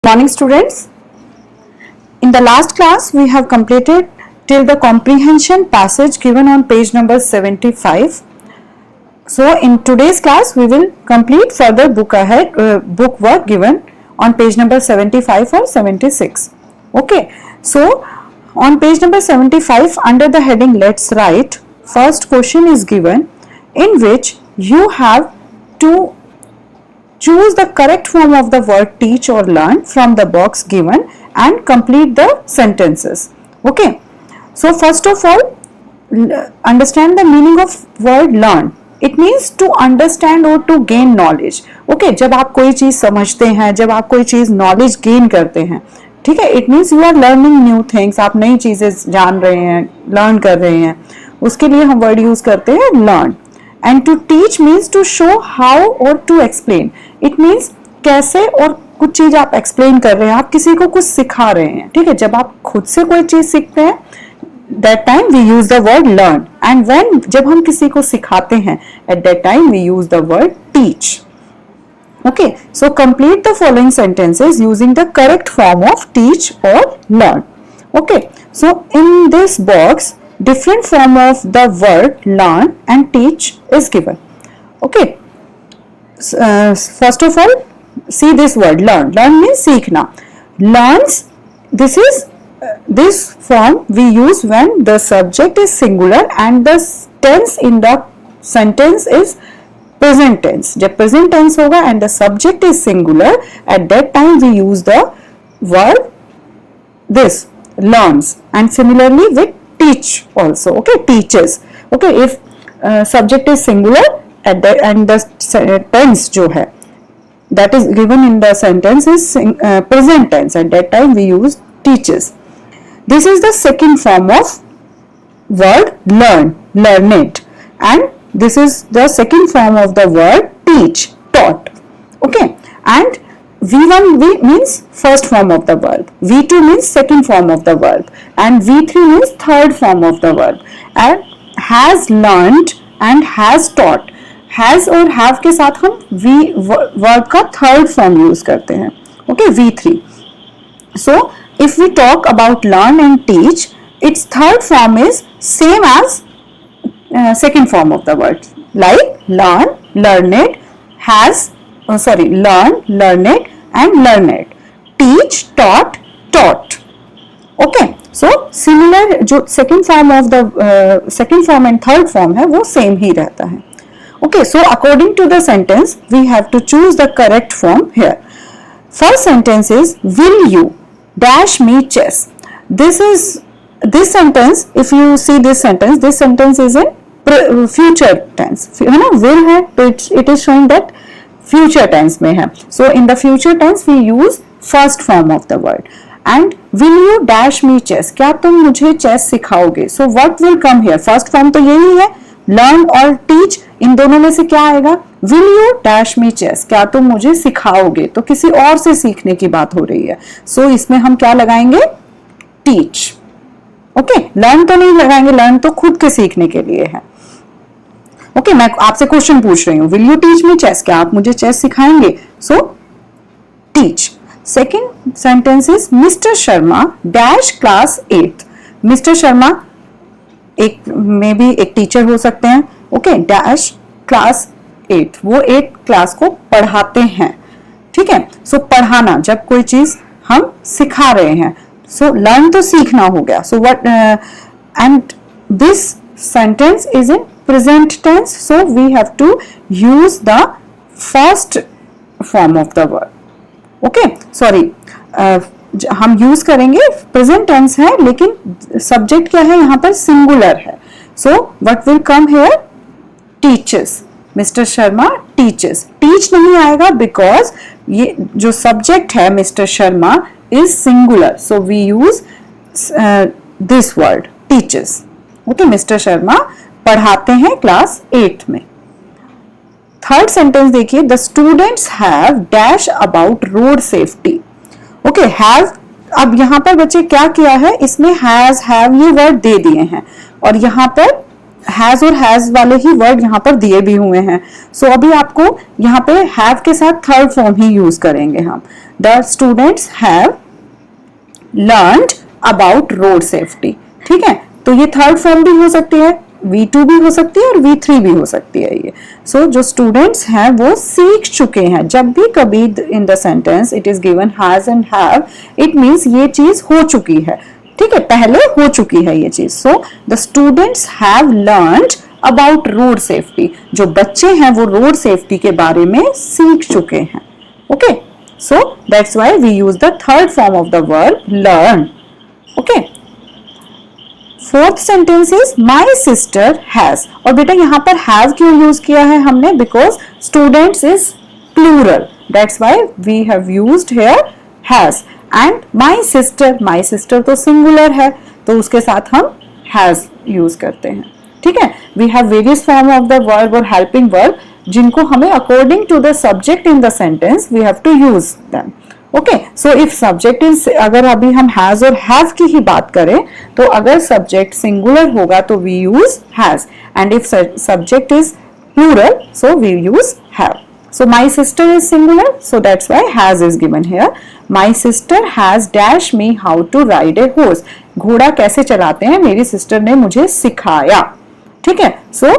Morning students. In the last class we have completed till the comprehension passage given on page number 75. So in today's class we will complete further book work given on page number 75 or 76. Okay, so on page number 75 under the heading let's write, first question is given in which you have to choose the correct form of the word teach or learn from the box given and complete the sentences. Okay, so first of all understand the meaning of word learn. It means to understand or to gain knowledge. Okay, जब आप कोई चीज समझते हैं, जब आप कोई चीज नॉलेज गेन करते हैं, ठीक है, it means you are learning new things, आप नई चीजें जान रहे हैं, लर्न कर रहे हैं, उसके लिए हम वर्ड यूज करते हैं learn. And to teach means to show how और टू एक्सप्लेन. इट मीन्स कैसे और कुछ चीज आप एक्सप्लेन कर रहे हैं, आप किसी को कुछ सिखा रहे हैं. ठीक है, जब आप खुद से कोई चीज सीखते हैं that time we use the word learn, and when जब हम किसी को सिखाते हैं at that time we use the word teach. Okay, so complete the following sentences using the correct form of teach or learn. Okay, so in this box different form of the word learn and teach is given. Okay, first of all see this word learn. Learn means सीखना. Learns, this form we use when the subject is singular and the tense in the sentence is present tense. जब present tense होगा and the subject is singular, at that time we use the word this learns. And similarly with teach also. Okay, teaches. Okay, if subject is singular and the tense जो है that is given in the sentence is present tense, at that time we use teaches. This is the second form of word learn, learned, and this is the second form of the word teach, taught. Okay, and V1 means first form of the verb, V2 means second form of the verb, and V3 means third form of the verb. And has learned and has taught, has और have के साथ हम verb का third form use करते हैं. Okay, V3. So if we talk about learn and teach, its third form is same as second form of the word, like learn, learned, learn, learned and learned, teach, taught, taught. Okay, so similar जो second form of the second form and third form है वो same ही रहता है. Okay, so according to the sentence we have to choose the correct form here. First sentence is will you dash me chess. This sentence, if you see this sentence is in future tense, है ना, will है तो it is showing that future tense में है. So in the future tense we use first form of the word. And will you dash me chess, क्या तुम मुझे chess सिखाओगे. So what will come here, first form तो यही है, learn और teach, इन दोनों में से क्या आएगा, will you dash me chess, क्या तुम मुझे सिखाओगे, तो किसी और से सीखने की बात हो रही है. सो इसमें हम क्या लगाएंगे, teach. ओके, learn तो नहीं लगाएंगे, learn तो खुद के सीखने के लिए है. ओके, मैं आपसे क्वेश्चन पूछ रही हूँ, will you teach me chess, क्या आप मुझे चेस सिखाएंगे. सो teach. Second sentence is mister Sharma dash class 8. Mister Sharma एक मे बी एक टीचर हो सकते हैं. ओके, डैश क्लास 8, वो 8 क्लास को पढ़ाते हैं. ठीक है, सो पढ़ाना, जब कोई चीज हम सिखा रहे हैं, सो लर्न तो सीखना हो गया. So what and this sentence is in present tense, so we have to use the first form of the word. Okay, sorry, हम यूज करेंगे प्रेजेंट टेंस है लेकिन सब्जेक्ट क्या है यहाँ पर, सिंगुलर है. So what will come here, teaches. Mr Sharma teaches. Teach नहीं आएगा बिकॉज ये जो सब्जेक्ट है Mr Sharma is singular, so we use this word teaches. Okay, Mr Sharma पढ़ाते हैं क्लास 8 में. थर्ड सेंटेंस देखिए, the students have dash about road safety. Okay, have, अब यहां पर बच्चे क्या किया है, इसमें हैज हैव ये वर्ड दे दिए हैं और यहां पर हैज और हैज वाले ही वर्ड यहाँ पर दिए भी हुए हैं। सो अभी आपको यहाँ पे हैव के साथ थर्ड फॉर्म ही यूज करेंगे हम। The students have learned about road safety. ठीक है, तो ये थर्ड फॉर्म भी हो सकती है, V2 भी हो सकती है और V3 भी हो सकती है ये। सो जो स्टूडेंट्स हैं वो सीख चुके हैं। जब भी कभी इन the sentence it is given has and have, it means ये चीज हो चुकी है। ठीक है, पहले हो चुकी है ये चीज। So the students have learned about road safety. जो बच्चे हैं वो रोड सेफ्टी के बारे में सीख चुके हैं। Okay, so that's why we use the third form of the verb learn. Okay, fourth sentence is my sister has. और बेटा यहाँ पर हैव क्यों यूज किया है हमने? Because students is plural, that's why we have used here has. And my sister तो singular है, तो उसके साथ हम हैज यूज करते हैं। ठीक है, we have various form of the verb और हेल्पिंग वर्ब जिनको हमें according to the subject in the sentence we have to use them. Okay, so if subject is, अगर अभी हम हैज और हैव की ही बात करें तो अगर सब्जेक्ट सिंगुलर होगा तो we use has, and if subject is plural so we use have. So my sister is singular, so that's why has is given here. My sister has dashed me how to ride a horse. घोड़ा कैसे चलाते हैं मेरी sister ने मुझे सिखाया। ठीक है, सो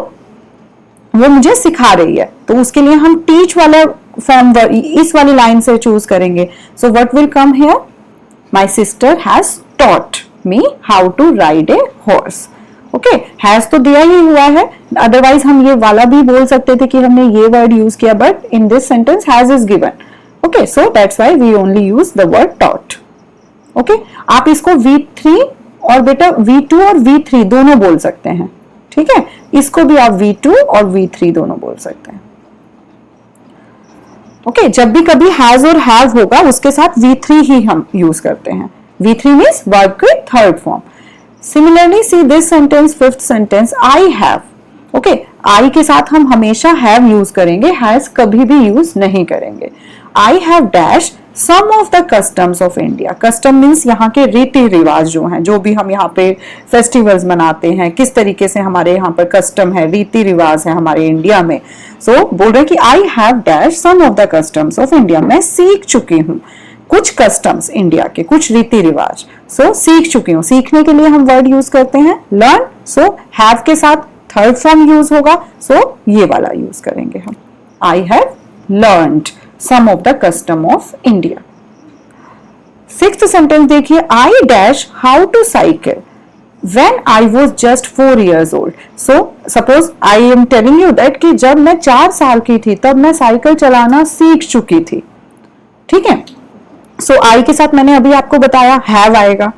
वो मुझे सिखा रही है, तो उसके लिए हम टीच वाला फॉर्म इस वाली लाइन से चूज करेंगे। So what will come here? My sister has taught me how to ride a horse. Okay, has तो दिया ही हुआ है, अदरवाइज हम ये वाला भी बोल सकते थे कि हमने ये वर्ड यूज किया, but in this sentence has is given. Okay, so that's why we only use the word taught. Okay, आप इसको V3 और बेटा V2 और V3 दोनों बोल सकते हैं। ठीक है, इसको भी आप V2 और V3 दोनों बोल सकते हैं। ओके, जब भी कभी हैज और हैव होगा उसके साथ V3 ही हम यूज करते हैं। V3 मीन्स वर्ब की third form. Similarly, see this sentence, fifth sentence, I have. Okay, I के साथ हम हमेशा have यूज करेंगे, has कभी भी यूज नहीं करेंगे। I have dashed some of the customs of India. Custom means यहाँ के रीति रिवाज जो हैं, जो भी हम यहाँ पे फेस्टिवल्स मनाते हैं, किस तरीके से हमारे यहाँ पर कस्टम है, रीति रिवाज है हमारे इंडिया में। So बोल रहे कि I have dashed some of the customs of India. मैं सीख चुकी हूँ कुछ कस्टम्स इंडिया के, कुछ रीति रिवाज। सो सीख चुकी हूँ, सीखने के लिए हम वर्ड यूज करते हैं लर्न। सो हैव के साथ थर्ड फॉर्म यूज होगा, सो ये वाला यूज करेंगे हम। I have learned some of the custom of India. Sixth sentence देखिए, I dash how to cycle when I was just 4 years old. So suppose I am telling you that कि जब मैं 4 साल की थी तब मैं साइकिल चलाना सीख चुकी थी। ठीक है, सो आई के साथ मैंने अभी आपको बताया हैव आएगा।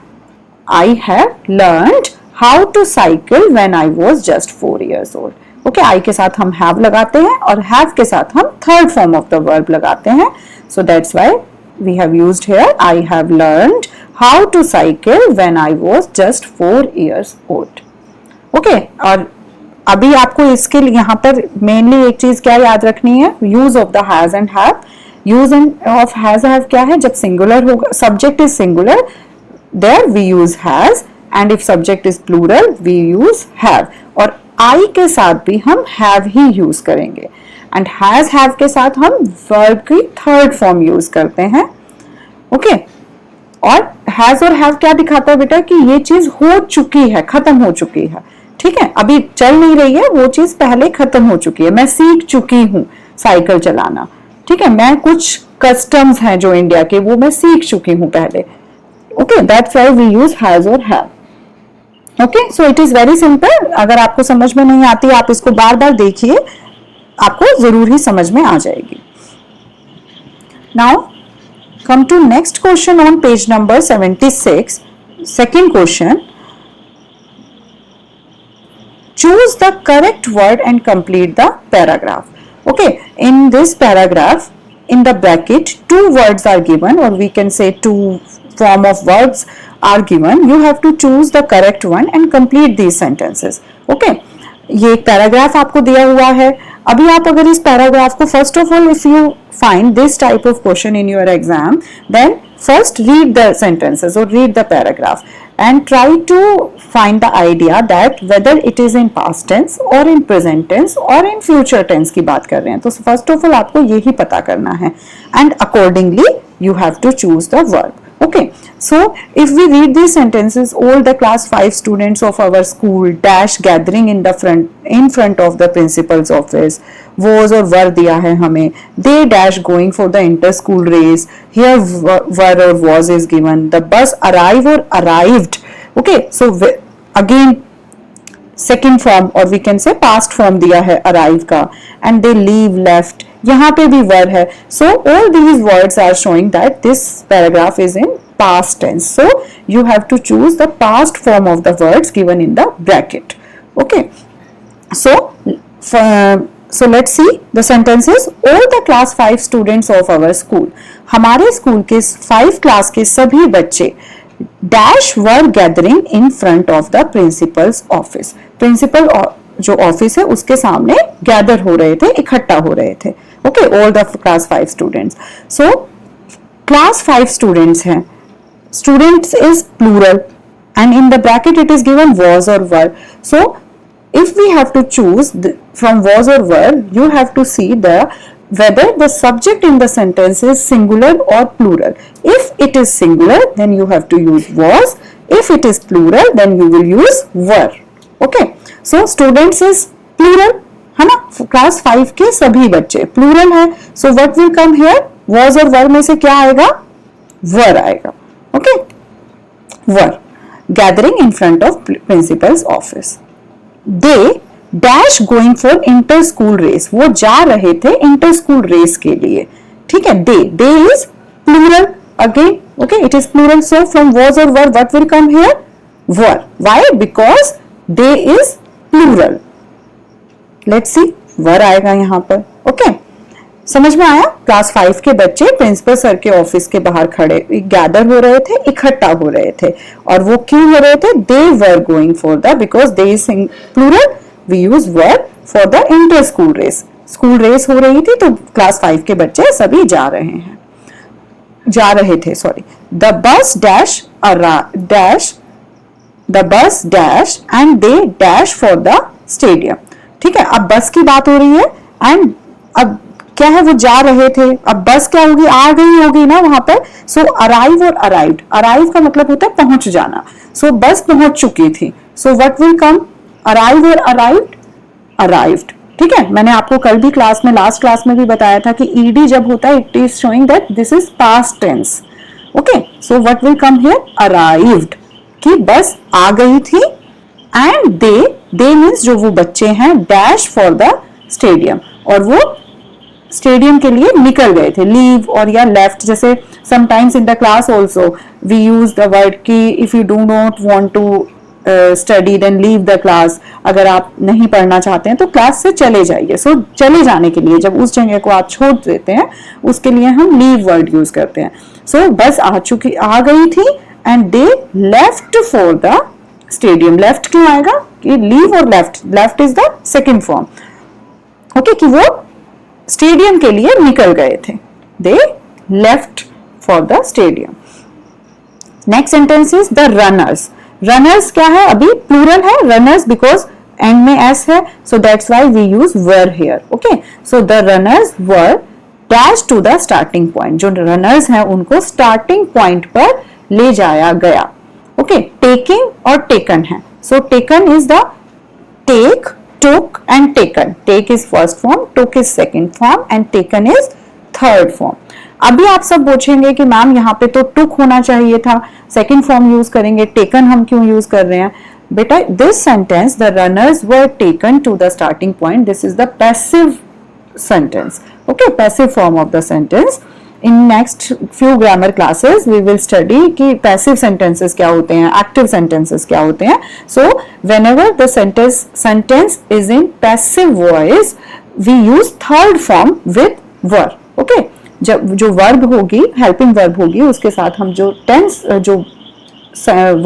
I have learned how to cycle when I was just 4 years old। Okay, I के साथ हम हैव लगाते हैं और हैव के साथ हम third form of the verb लगाते हैं। So that's why we have used here I have learned how to cycle when I was just 4 years old। Okay, और अभी आपको इसके लिए यहाँ पर मेनली एक चीज क्या याद रखनी है, use of the has and have. Use of has have क्या है? जब सिंगुलर होगा, subject is singular, there we use has, and if subject is plural we use have. और आई के साथ भी हम हैव ही यूज करेंगे, एंड हैज हैव के साथ हम वर्ब की थर्ड फॉर्म यूज करते हैं। ओके, और हैज और हैव क्या दिखाता है बेटा? कि ये चीज हो चुकी है, खत्म हो चुकी है। ठीक है, अभी चल नहीं रही है, वो चीज पहले खत्म हो चुकी है। मैं सीख चुकी हूँ साइकिल चलाना। ठीक है, मैं कुछ कस्टम्स हैं जो इंडिया के, वो मैं सीख चुकी हूं पहले। Okay, that's why we use has और have. Okay, so it is very simple. अगर आपको समझ में नहीं आती आप इसको बार बार देखिए, आपको जरूर ही समझ में आ जाएगी। Now come to next question on page number 76। Second question, choose the correct word and complete the paragraph. Okay, in this paragraph, in the bracket, two words are given, or we can say two form of verbs are given. You have to choose the correct one and complete these sentences. Okay, ये एक paragraph आपको दिया हुआ है। अभी आप अगर इस पैराग्राफ को, first of all, if you find this type of question in your exam, then first read the sentences or read the paragraph. and try to find the idea that whether it is in past tense or in present tense or in future tense की बात कर रहे हैं. तो first of all आपको यही पता करना है, and accordingly you have to choose the verb. Okay, so if we read these sentences, all the class 5 students of our school dash gathering in front of the principal's office. Was और were दिया है हमें. They dash going for the inter school race. Here were or was is given. The bus arrive or arrived. Okay, so again second form or we can say past form दिया है arrive का, and they leave left. यहाँ पे भी were है. So all these words are showing that this paragraph is in past tense. So you have to choose the past form of the words given in the bracket. Okay, so let's see the sentences. All the class 5 students of our school, हमारे school के 5 class के सभी बच्चे dash were gathering in front of the principal's office. Principal जो office है उसके सामने gather हो रहे थे, इकट्ठा हो रहे थे. Okay, all the class 5 students. So class 5 students हैं. Students is plural and in the bracket it is given was or were. So if we have to choose from was or were, you have to see whether the subject in the sentence is singular or plural. If it is singular, then you have to use was. If it is plural, then you will use were. Okay, so students is plural है ना, class 5 के सभी बच्चे plural है. So what will come here? Was और were में से क्या आएगा? were आएगा. Okay, were gathering in front of principal's office. They dash going for inter school race. वो जा रहे थे इंटर स्कूल रेस के लिए. ठीक है, they is plural again. Okay, it is plural. So from was or were, what will come here? Were. Why? Because they is plural. Let's see, were आएगा यहाँ पर. Okay, समझ में आया? क्लास 5 के बच्चे प्रिंसिपल सर के ऑफिस के बाहर खड़े गैदर हो रहे थे, इकट्ठा हो रहे थे. और वो क्यों हो रहे थे? They were going for the, because they is plural, we use were for the inter school race. School race हो रही थी तो क्लास 5 के बच्चे सभी जा रहे थे. Sorry. The bus dash and they dash for the stadium. ठीक है, अब बस की बात हो रही है एंड अब क्या है, वो जा रहे थे. अब बस क्या होगी? आ गई होगी ना वहां पर. सो अराइव और अराइव्ड. अराइव का मतलब होता है पहुंच जाना. सो बस पहुंच चुकी थी. सो व्हाट विल कम? अराइव और अराइव्ड? अराइव्ड. ठीक है, मैंने आपको कल भी क्लास में, लास्ट क्लास में भी बताया था कि ईडी जब होता है it is showing that this is past tense. Okay, so what will come here? Arrived, कि बस आ गई थी. एंड दे मीन्स जो वो बच्चे हैं, डैश फॉर द स्टेडियम, और वो स्टेडियम के लिए निकल गए थे. लीव और या लेफ्ट, जैसे sometimes in the class also we use the word कि if you do not want to study then leave the class. अगर आप नहीं पढ़ना चाहते हैं तो क्लास से चले जाइए. सो चले जाने के लिए जब उस जगह को आप छोड़ देते हैं उसके लिए हम लीव वर्ड यूज करते हैं. सो बस आ गई थी and they left for the stadium. Left क्यों आएगा? कि लीव और left is the second form. Okay, कि वो स्टेडियम के लिए निकल गए थे. They left for the stadium. Next sentence is the runners. Runners क्या है? अभी प्लूरल है. रनर्स बिकॉज एंड में एस है, so that's why we use were here. Okay, so the runners were dash to the starting point. जो runners हैं उनको starting point पर ले जाया गया. ओके, टेकिंग और टेकन है. So taken is the take, took and taken. Take is first form, took is second form and taken is third form. अभी आप सब पूछेंगे कि मैम यहाँ पे तो took होना चाहिए था, second form यूज करेंगे, taken हम क्यों यूज कर रहे हैं? बेटा, this sentence, the runners were taken to the starting point. This is the passive sentence. Okay, passive form of the sentence. In next few grammar classes we will study कि passive sentences क्या होते हैं, active sentences क्या होते हैं. So whenever the sentence is in passive voice we use third form with were. Okay, जब जो verb होगी, helping verb होगी, उसके साथ हम जो tense जो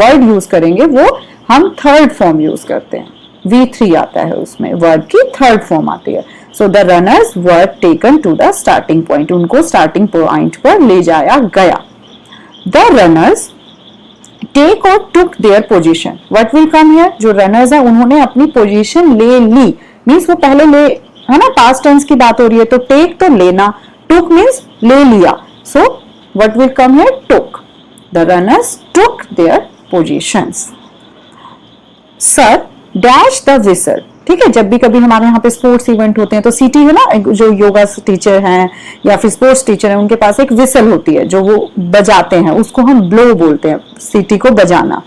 word use करेंगे वो हम third form use करते हैं. V3 आता है उसमें, verb की third form आती है. So the runners were taken to the starting point. उनको starting point पर ले जाया गया. The runners टेक और टुक their position, what will come here, जो रनर्स है उन्होंने अपनी पोजीशन ले ली, मीन्स वो पहले ले, है ना, पास्ट टेंस की बात हो रही है, तो टेक तो लेना, टुक मीन्स ले लिया, सो what will come here, took, the runners took there positions. Sir dash the whistle, ठीक है, जब भी कभी हमारे यहाँ पे स्पोर्ट्स इवेंट होते हैं तो सीटी है ना, जो योगा टीचर हैं या फिर स्पोर्ट्स टीचर हैं, उनके पास एक विसल होती है जो वो बजाते हैं, उसको हम ब्लो बोलते हैं, सीटी को बजाना,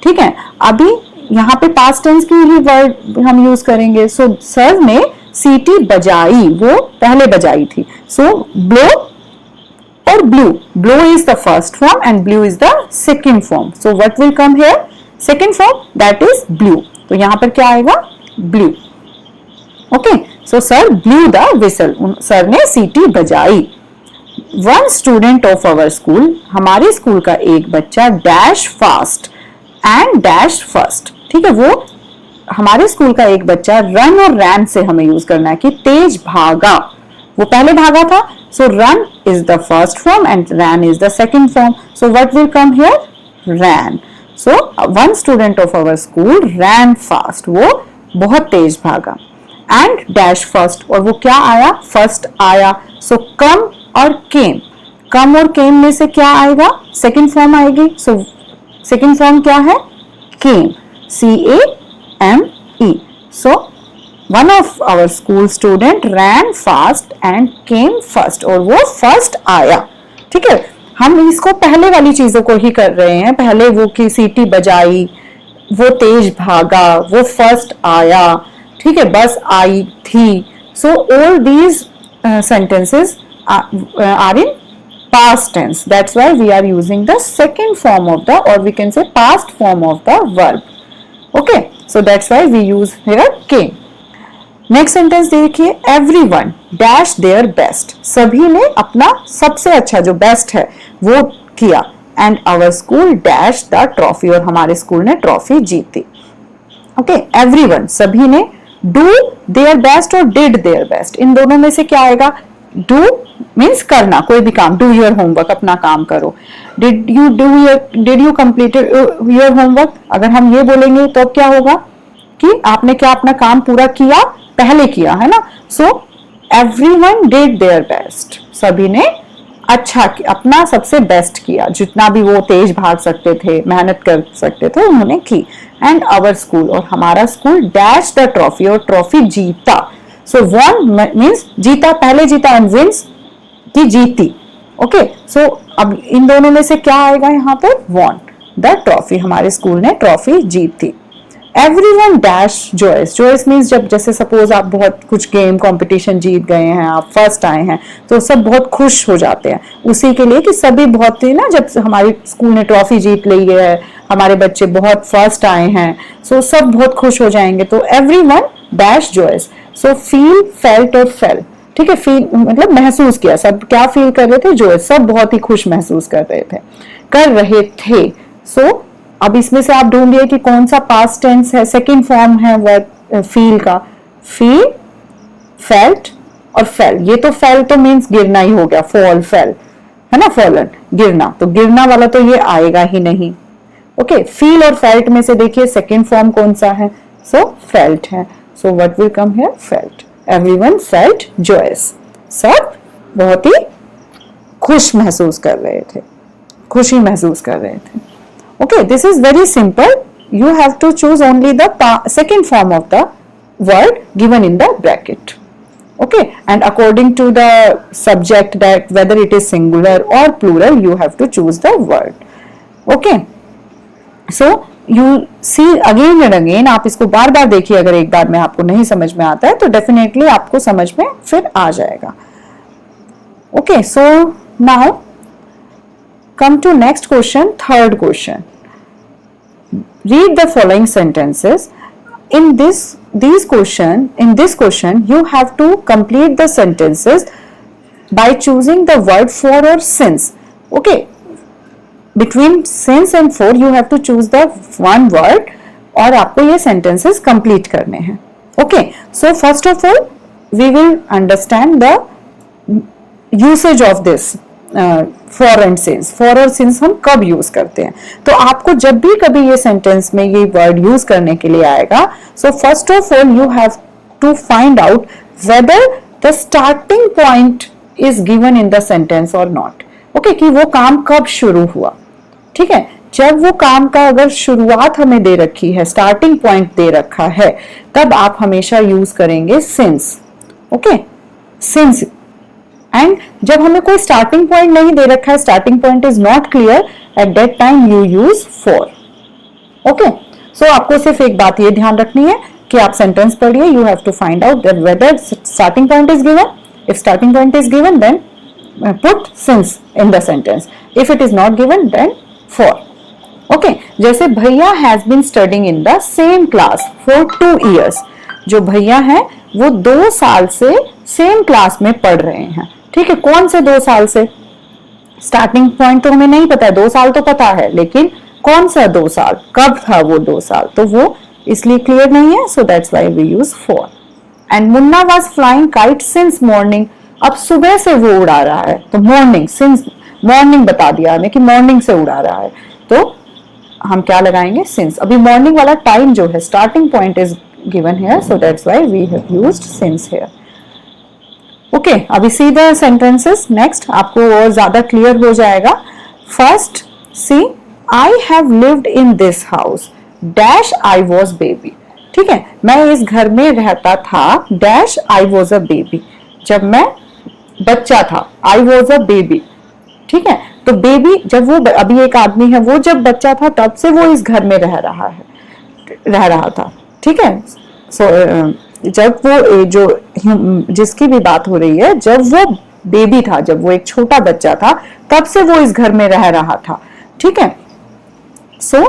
ठीक है। अभी यहाँ पे पास्ट टेंस की ही वर्ड हम यूज करेंगे, सो सर ने सीटी बजाई, वो पहले बजाई थी, सो ब्लो और blue, blow is the first form and blue is the second form, so what will come here, second form, that is blue, तो यहाँ पर क्या आएगा, blue, okay. So sir blue the whistle, sir ने सीटी बजाई। One student of our school, हमारे school का एक बच्चा, dash fast and dash first, ठीक है, वो हमारे स्कूल का एक बच्चा रन और रैन से हमें यूज करना है कि तेज भागा, वो पहले भागा था, so run is the first form and ran is the second form, so what will come here, ran. So one student of our school ran fast, वो बहुत तेज भागा, एंड डैश फर्स्ट, और वो क्या आया, फर्स्ट आया, सो कम और केम, कम और केम में से क्या आएगा, सेकेंड फॉर्म आएगी, सो सेकेंड फॉर्म क्या है, came, CAME, so one of our school student ran fast and came first, और वो फर्स्ट आया, ठीक है। हम इसको पहले वाली चीजों को ही कर रहे हैं, पहले वो की सीटी बजाई, वो तेज भागा, वो फर्स्ट आया, ठीक है, बस आई थी, so all these sentences are in past tense, that's why we are using the second form of the, or we can say past form of the verb, okay, so that's why we use here came। Next sentence देखिए, everyone dash their best, सभी ने अपना सबसे अच्छा जो best है वो किया, and our school dash the trophy, और हमारे स्कूल ने ट्रॉफी जीती, ओके। एवरीवन, सभी ने डू देयर बेस्ट और डिड देयर बेस्ट, इन दोनों में से क्या आएगा, डू मीन्स करना, कोई भी काम, डू योर होमवर्क, अपना काम करो, did you complete your homework, अगर हम ये बोलेंगे तो अब क्या होगा कि आपने क्या अपना काम पूरा किया, पहले किया, है ना, so everyone did their best, सभी ने अच्छा अपना सबसे बेस्ट किया, जितना भी वो तेज भाग सकते थे, मेहनत कर सकते थे, उन्होंने की, एंड आवर स्कूल, और हमारा स्कूल डैश द ट्रॉफी, और ट्रॉफी जीता, सो वन मीन्स जीता, पहले जीता, एंड विंस की जीती, ओके। सो अब इन दोनों में से क्या आएगा यहाँ पर, वॉन द ट्रॉफी, हमारे स्कूल ने ट्रॉफी जीती। Everyone dash joyous, joyous means जब जैसे सपोज आप बहुत कुछ गेम कंपटीशन जीत गए हैं, आप फर्स्ट आए हैं, तो सब बहुत खुश हो जाते हैं उसी के लिए कि सभी बहुत ही ना, जब हमारे स्कूल ने ट्रॉफी जीत ली है, हमारे बच्चे बहुत फर्स्ट आए हैं, सो सब बहुत खुश हो जाएंगे, तो everyone dash joyous, so feel, felt और फेल, ठीक है, फील मतलब महसूस किया, सब क्या फील कर रहे थे, जॉयस, सब बहुत ही खुश महसूस कर रहे थे, सो अब इसमें से आप ढूंढिए कि कौन सा पास्ट टेंस है, सेकंड फॉर्म है वर्ब फील का, फील, फेल्ट और फेल, ये तो फेल तो मीन्स गिरना ही हो गया, फॉल, फेल, है ना, फॉलन, गिरना, तो गिरना वाला तो ये आएगा ही नहीं, ओके। फील और फेल्ट में से देखिए सेकंड फॉर्म कौन सा है, सो फेल्ट है, so what will come here, felt, everyone felt joyous, सब बहुत ही खुश महसूस कर रहे थे, खुशी महसूस कर रहे थे, okay, this is very simple, you have to choose only the second form of the word given in the bracket, okay, and according to the subject, that whether it is singular or plural, you have to choose the word, okay। so you see again and again, आप इसको बार बार देखिए, अगर एक बार में आपको नहीं समझ में आता है तो डेफिनेटली आपको समझ में फिर आ जाएगा, okay। so now come to next question, third question, read the following sentences, in this question you have to complete the sentences by choosing the word for or since, okay, between since and for you have to choose the one word, और आपको ये sentences complete करने हैं, okay। so first of all we will understand the usage of this, for and since, for और since हम कब use करते हैं। तो आपको जब भी कभी ये सेंटेंस में ये वर्ड यूज करने के लिए आएगा, so first of all you have to find out whether the starting point is given in the sentence और नॉट। ओके, कि वो काम कब शुरू हुआ। ठीक है, जब वो काम का अगर शुरुआत हमें दे रखी है, स्टार्टिंग पॉइंट दे रखा है, तब आप हमेशा यूज करेंगे सिंस। Okay, since. एंड जब हमें कोई स्टार्टिंग पॉइंट नहीं दे रखा है, starting point is not clear, at that time you use for. Okay, so आपको सिर्फ एक बात ये ध्यान रखनी है कि आप सेंटेंस पढ़िए, you have to find out that whether starting point is given. If starting point is given then put since in the sentence. If it is not given then for. Okay, जैसे भैया has been studying in the same class for 2 years. जो भैया है वो 2 साल से same class में पढ़ रहे हैं। ठीक है, कौन से 2 साल से? स्टार्टिंग पॉइंट तो हमें नहीं पता है, 2 साल तो पता है, लेकिन कौन सा 2 साल, कब था वो 2 साल, तो वो इसलिए क्लियर नहीं है, so that's why we use for. And Munna was flying kite since morning, अब सुबह से वो उड़ा रहा है, तो मॉर्निंग, सिंस मॉर्निंग बता दिया हमें कि मॉर्निंग से उड़ा रहा है, तो हम क्या लगाएंगे? सिंस। अभी मॉर्निंग वाला टाइम जो है, starting point is given here, so that's why we have used since here. Okay, अभी सी द सेंटेंसेस नेक्स्ट, आपको और ज्यादा क्लियर हो जाएगा। First see, I have lived in this house dash I was baby. ठीक है, मैं इस घर में रहता था dash I was a baby, जब मैं बच्चा था, आई वॉज अ बेबी। ठीक है, तो बेबी जब वो, अभी एक आदमी है, वो जब बच्चा था तब से वो इस घर में रह रहा था। ठीक है, सो जब वो जो जिसकी भी बात हो रही है, जब वो बेबी था, जब वो एक छोटा बच्चा था, तब से वो इस घर में रह रहा था। ठीक है, सो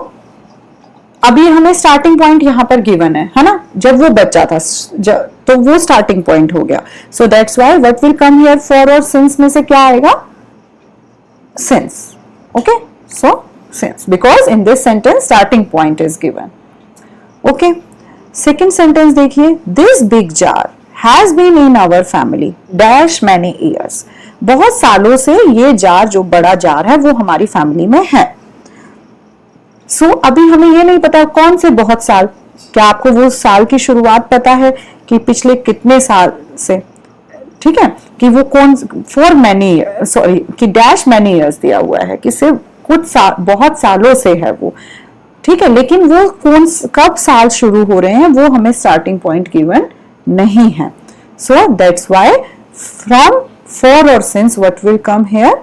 अभी हमें स्टार्टिंग पॉइंट यहां पर गिवन है ना, जब वो बच्चा था, तो वो स्टार्टिंग पॉइंट हो गया। So that's why what will come here, for और सिंस में से क्या आएगा? Since. Okay, so since, because in this sentence starting point is given. Okay, second sentence देखिए, this big jar has been in our family dash many years. बहुत सालों से ये जार, जो बड़ा जार है, वो हमारी फैमिली में है। सो अभी हमें ये नहीं पता कौन से बहुत साल, क्या आपको वो साल की शुरुआत पता है कि पिछले कितने साल से? ठीक है, कि वो कौन, फॉर मैनी, सॉरी, कि डैश मैनी ईयर्स दिया हुआ है, कि सिर्फ कुछ साल, बहुत सालों से है वो। ठीक है, लेकिन वो कौन, कब साल शुरू हो रहे हैं, वो हमें स्टार्टिंग पॉइंट गिवन नहीं है। So that's why from for और since what will come here?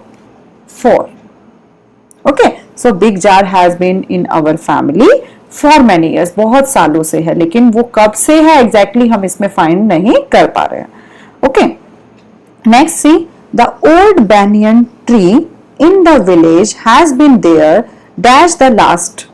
For. Okay, so big jar has been in our family for many years, बहुत सालों से है, लेकिन वो कब से है एग्जैक्टली हम इसमें फाइंड नहीं कर पा रहे हैं। Okay, next see, the old banyan tree in the village has been there dash the last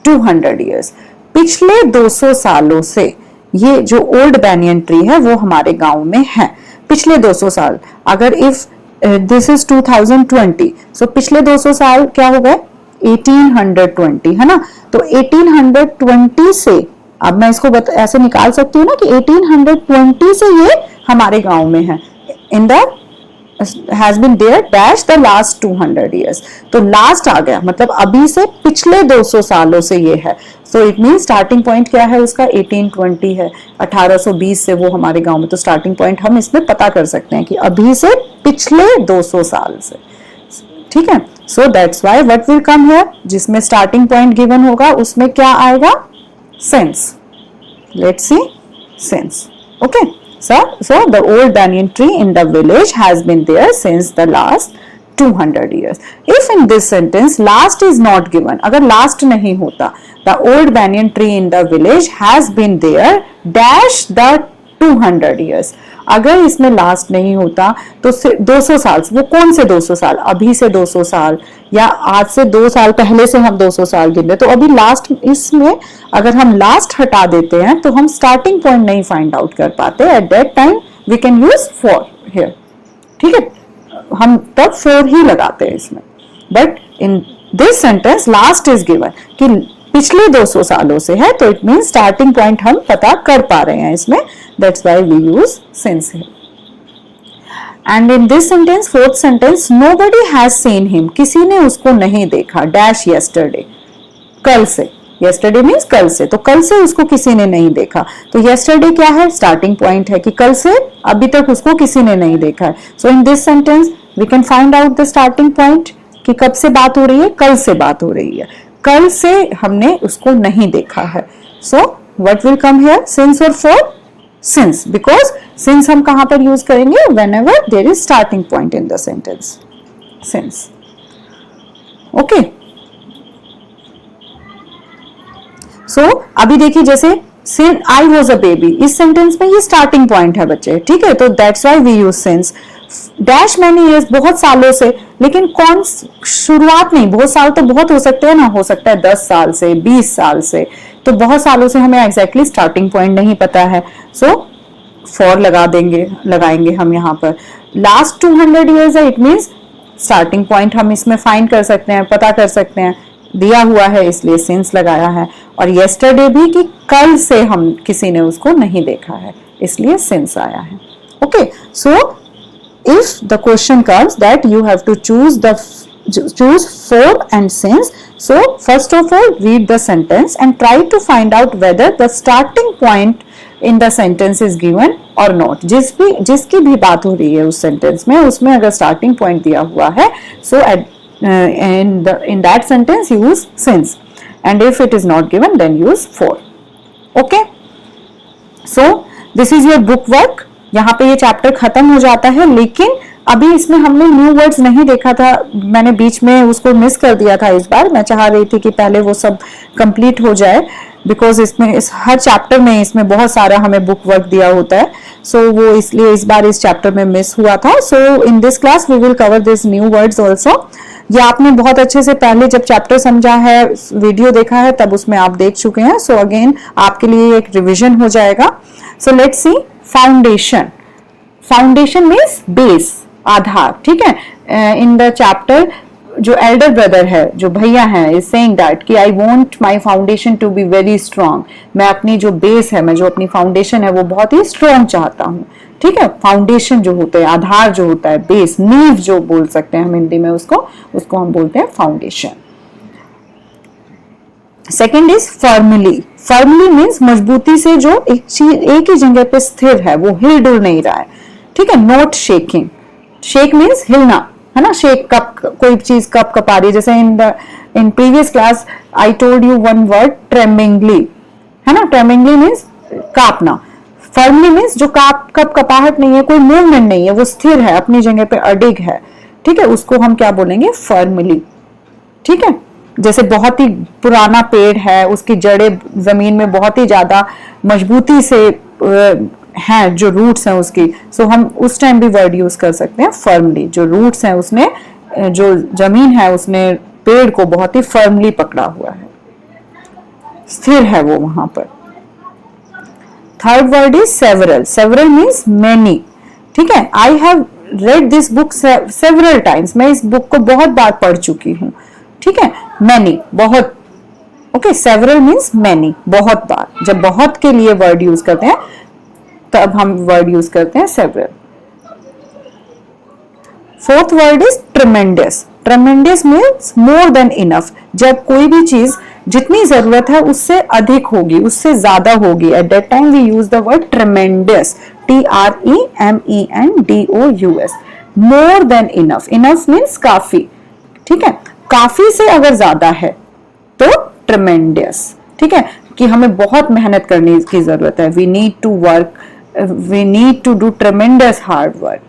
200 years। पिछले 200 सालों से ये जो ओल्ड banyan ट्री है वो हमारे गांव में है, पिछले 200 साल। अगर इफ दिस इज 2020, सो पिछले 200 साल क्या हो गए? 1820, है ना। तो 1820 से, अब मैं इसको ऐसे निकाल सकती हूँ ना कि 1820 से ये हमारे गांव में है, in the has been there dash the last 200 years। तो लास्ट आ गया, मतलब अभी से पिछले 200 सालों से ये है। So it mean starting point क्या है उसका? 1820 है, 1820 से वो हमारे गांव में। तो स्टार्टिंग पॉइंट हम इसमें पता कर सकते हैं कि अभी से पिछले 200 साल से। ठीक है, so that's why what will come here, जिसमें स्टार्टिंग पॉइंट गिवन होगा उसमें क्या आएगा? Since. Let's see, since. Okay, so the old banyan tree in the village has been there since the last 200 years। if in this sentence last is not given, अगर last नहीं होता, the old banyan tree in the village has been there dash the 200 years। अगर इसमें last नहीं होता तो 200 साल, वो कौन से 200 साल? अभी से 200 साल, या आज से 2 साल पहले से हम 200 साल गिन रहे, तो अभी लास्ट, इसमें अगर हम लास्ट हटा देते हैं तो हम स्टार्टिंग पॉइंट नहीं फाइंड आउट कर पाते। At that time we can use for here. ठीक है, हम तब फॉर ही लगाते हैं इसमें, but in this sentence last is given कि पिछले 200 सालों से है, तो इट मीन स्टार्टिंग पॉइंट हम पता कर पा रहे हैं इसमें। That's why we use since here. And in this sentence, fourth sentence, nobody has seen him, किसी ने उसको नहीं देखा, डैश यस्टरडे, कल से, यस्टरडे मीन्स कल से, तो कल से उसको किसी ने नहीं देखा। तो यस्टरडे क्या है, स्टार्टिंग पॉइंट है कि कल से अभी तक उसको किसी ने नहीं देखा है। So in this sentence we can find out the starting point कि कब से बात हो रही है, कल से बात हो रही है, कल से हमने उसको नहीं देखा है। So what will come here, since और फॉर, सिंस, बिकॉज सिंस हम कहां पर यूज करेंगे, whenever there is starting point in the sentence, since. Okay, so अभी देखिए जैसे since I was a baby, इस सेंटेंस में ये स्टार्टिंग पॉइंट है बच्चे, ठीक है, तो that's why we use since. Dash many years, बहुत सालों से, लेकिन कौन, शुरुआत नहीं, बहुत साल तो बहुत हो सकते हैं ना, हो सकता है 10 साल से, 20 साल से, तो बहुत सालों से हमें एग्जैक्टली स्टार्टिंग पॉइंट नहीं पता है। सो फॉर लगा देंगे, लगाएंगे हम यहाँ पर। लास्ट 200 ईयर्स है, इट मीन्स स्टार्टिंग पॉइंट हम इसमें फाइंड कर सकते हैं, पता कर सकते हैं, दिया हुआ है इसलिए सिंस लगाया है। और येस्टरडे भी कि कल से हम किसी ने उसको नहीं देखा है, इसलिए सिंस आया है। Okay, so if the question comes that you have to choose for and since, so first of all read the sentence and try to find out whether the starting point in the sentence is given or not. जिसकी भी बात हो रही है उस sentence में, उसमें अगर स्टार्टिंग पॉइंट दिया हुआ है, so in that sentence use since, and if it is not given then use for. Okay, so this is your book work. यहाँ पे ये चैप्टर खत्म हो जाता है, लेकिन अभी इसमें हमने न्यू वर्ड्स नहीं देखा था, मैंने बीच में उसको मिस कर दिया था। इस बार मैं चाह रही थी कि पहले वो सब कंप्लीट हो जाए, बिकॉज इसमें हर चैप्टर में इसमें बहुत सारा हमें बुक वर्क दिया होता है, सो वो इसलिए इस बार इस चैप्टर में मिस हुआ था। So in this class we will cover this new words also. ये आपने बहुत अच्छे से पहले जब चैप्टर समझा है, वीडियो देखा है, तब उसमें आप देख चुके हैं। सो अगेन आपके लिए एक रिविजन हो जाएगा। So let's see, foundation, foundation means base, आधार, ठीक है। इन द चैप्टर जो एल्डर ब्रदर है, जो भैया है, इज सेइंग दैट कि I want my foundation to be very strong, मैं अपनी जो बेस है, मैं जो अपनी फाउंडेशन है वो बहुत ही स्ट्रांग चाहता हूँ, ठीक है। फाउंडेशन जो होता है, आधार जो होता है, बेस, नींव जो बोल सकते हैं हम हिंदी में, उसको हम बोलते हैं foundation. Second is firmly, firmly means मजबूती से, जो एक चीज एक ही जगह पे स्थिर है, वो हिल डुल नहीं रहा है, ठीक है। नॉट शेकिंग, शेक मीन्स हिलना, है ना, शेक, कप, कोई चीज कप कपा रही है, जैसे in previous class I told you one word tremblingly, है ना, ट्रेमिंगली मीन्स कांपना। फर्मली मीन्स जो कप कपाहट नहीं है, कोई मूवमेंट नहीं है, वो स्थिर है, अपनी जगह पे अडिग है, ठीक है, उसको हम क्या बोलेंगे, फर्मली, ठीक है। जैसे बहुत ही पुराना पेड़ है, उसकी जड़ें जमीन में बहुत ही ज्यादा मजबूती से हैं, जो रूट्स हैं उसकी, सो हम उस टाइम भी वर्ड यूज कर सकते हैं फर्मली। जो रूट्स हैं उसने, जो जमीन है उसने पेड़ को बहुत ही फर्मली पकड़ा हुआ है, स्थिर है वो वहां पर। Third word is several, several means many, ठीक है। I have read this book several times, मैं इस बुक को बहुत बार पढ़ चुकी हूँ, ठीक है। मैनी, बहुत, ओके, सेवरल मीन्स मैनी, बहुत बार। जब बहुत के लिए वर्ड यूज करते हैं तब हम वर्ड यूज करते हैं several. Fourth word is ट्रेमेंडस, ट्रेमेंडस means more than enough, जब कोई भी चीज जितनी जरूरत है उससे अधिक होगी, उससे ज्यादा होगी, at that time we use the word tremendous, TREMENDOUS, more than enough. Enough means काफी, ठीक है, काफी से अगर ज्यादा है तो ट्रेमेंडस, ठीक है, कि हमें बहुत मेहनत करने की जरूरत है, we need to work, we need to do tremendous hard work,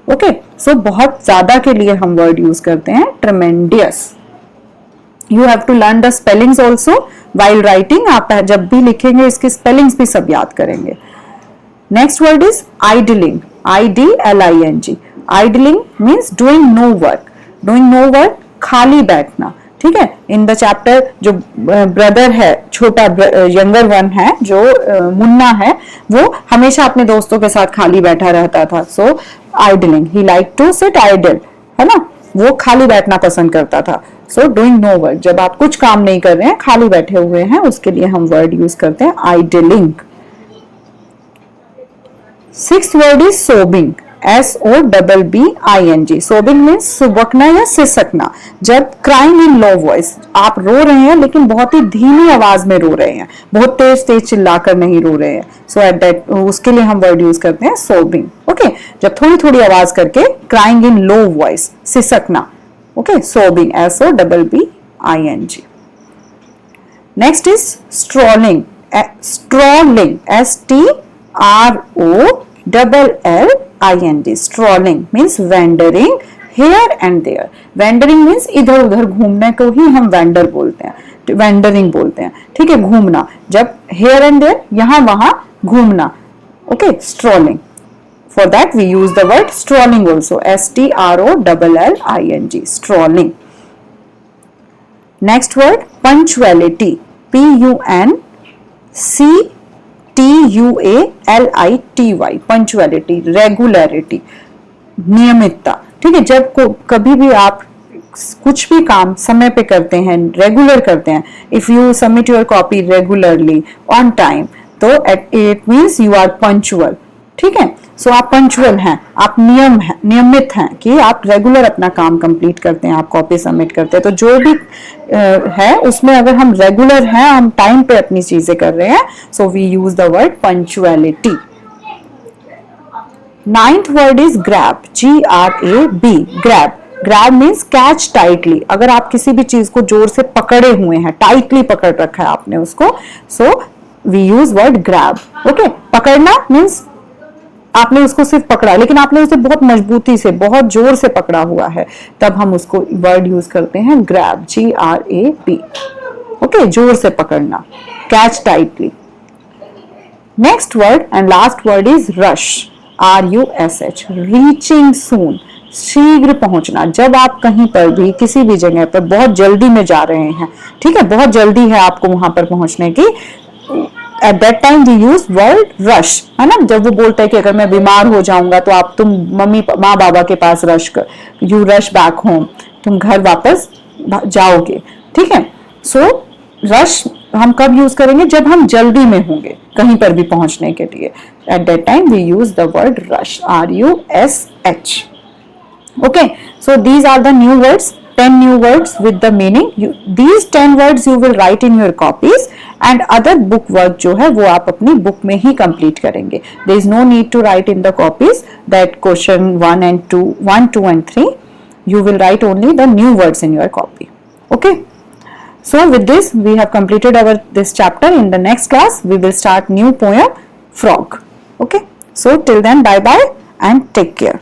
okay. So बहुत ज्यादा के लिए हम वर्ड यूज करते हैं tremendous. You have to learn the spellings also while writing, आप जब भी लिखेंगे इसकी स्पेलिंग्स भी सब याद करेंगे। Next word is idling, IDLING, idling means doing no work, doing no work, खाली बैठना, ठीक है। इन द चैप्टर जो ब्रदर है, छोटा यंगर वन है, जो मुन्ना है, वो हमेशा अपने दोस्तों के साथ खाली बैठा रहता था, सो आइडलिंग, ही लाइक टू सिट आइडल, है ना, वो खाली बैठना पसंद करता था। सो डूइंग नो वर्क, जब आप कुछ काम नहीं कर रहे हैं, खाली बैठे हुए हैं, उसके लिए हम वर्ड यूज करते हैं idling. Sixth word is sobbing, SOBBING। Sobbing means सुबकना या सिसकना। जब क्राइंग इन लो वॉइस, आप रो रहे हैं लेकिन बहुत ही धीमी आवाज में रो रहे हैं, बहुत तेज तेज चिल्लाकर नहीं रो रहे हैं, सो एट दैट उसके लिए हम वर्ड यूज करते हैं सोबिंग। ओके, जब थोड़ी थोड़ी आवाज करके, क्राइंग इन लो वॉइस, सिसकना। Okay, sobbing SOBBING। Next is strolling. Strolling STROLLING। Strolling means wandering here and there. Wandering means इधर उधर घूमने को ही हम वेंडर बोलते हैं, वेंडरिंग बोलते हैं। ठीक है, घूमना। जब हेयर एंड देयर, यहां वहां घूमना। Okay, strolling. For that we use the word strolling also, STROLLING, strolling. Next word punctuality, PUNCTUALITY, punctuality, regularity, नियमितता। ठीक है, जब कभी भी आप कुछ भी काम समय पे करते हैं, रेगुलर करते हैं, if you submit your copy regularly on time, तो it means you are punctual. ठीक है, सो आप पंक्चुअल हैं, आप नियमित हैं कि आप रेगुलर अपना काम कंप्लीट करते हैं, आप कॉपी सबमिट करते हैं। तो जो भी है उसमें अगर हम रेगुलर हैं, हम टाइम पे अपनी चीजें कर रहे हैं, so we use the word punctuality. Ninth word is grab, GRAB, grab. Grab means catch tightly. अगर आप किसी भी चीज को जोर से पकड़े हुए हैं, टाइटली पकड़ रखा है आपने उसको, so we use word grab. Okay, पकड़ना मीन्स आपने उसको सिर्फ पकड़ा, लेकिन आपने उसे बहुत मजबूती से, बहुत जोर से पकड़ा हुआ है, तब हम उसको वर्ड यूज करते हैं ग्रैब, GRAB। ओके, जोर से पकड़ना, catch tightly. Next word and last word is rush, RUSH, reaching soon, शीघ्र पहुंचना। जब आप कहीं पर भी, किसी भी जगह पर बहुत जल्दी में जा रहे हैं, ठीक है, बहुत जल्दी है आपको वहां पर पहुंचने की, at that time we use word rush, है ना। जब वो बोलता है कि अगर मैं बीमार हो जाऊंगा तो आप, तुम माँ बाबा के पास रश कर, यू रश बैक होम, तुम घर वापस जाओगे। ठीक है, सो रश हम कब यूज करेंगे? जब हम जल्दी में होंगे कहीं पर भी पहुंचने के लिए, at that time we use the word rush, RUSH। Okay, so these are the new words, 10 new words with the meaning. These 10 words you will write in your copies, and other book work जो है वो आप अपनी book में ही complete करेंगे. There is no need to write in the copies that question 1 and 2, 1, 2 and 3. You will write only the new words in your copy. Okay. So with this we have completed this chapter. In the next class we will start new poem Frog. Okay. So till then, bye bye and take care.